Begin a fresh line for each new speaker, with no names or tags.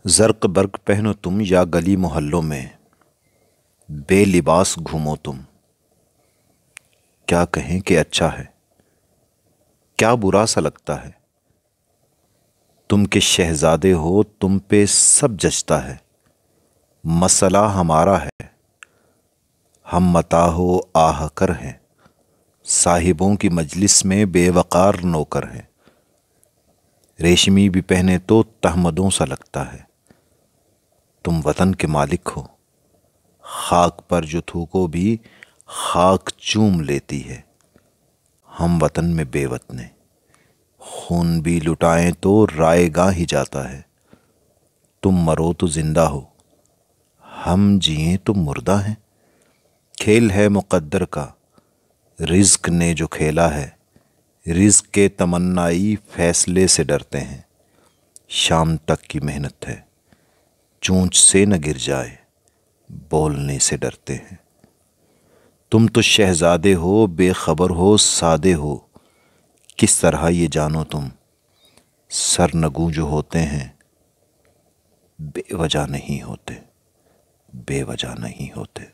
زرق برق پہنو تم یا گلی محلوں میں بے لباس گھومو تم۔ کیا کہیں کہ اچھا ہے، کیا برا سا لگتا ہے۔ تم کے شہزادے ہو تم پہ سب جچتا ہے۔ مسئلہ ہمارا ہے، ہم متاع و آہ کر ہیں۔ صاحبوں کی مجلس میں بے وقار نوکر ہیں۔ ریشمی بھی پہنے تو تہمدوں سا لگتا ہے۔ تم وطن کے مالک ہو، خاک پر جو تھوکو بھی خاک چوم لیتی ہے۔ ہم وطن میں بے وطنے، خون بھی لٹائیں تو رائے گاں ہی جاتا ہے۔ تم مرو تو زندہ ہو، ہم جئیں تو مردہ ہیں۔ کھیل ہے مقدر کا، رزق نے جو کھیلا ہے۔ رزق کے تمنائی فیصلے سے ڈرتے ہیں۔ شام تک کی محنت ہے، چونچ سے نہ گر جائے، بولنے سے ڈرتے ہیں۔ تم تو شہزادے ہو، بے خبر ہو، سادے ہو، کس طرح یہ جانو تم۔ سرنگوں جو ہوتے ہیں بے وجہ نہیں ہوتے، بے وجہ نہیں ہوتے۔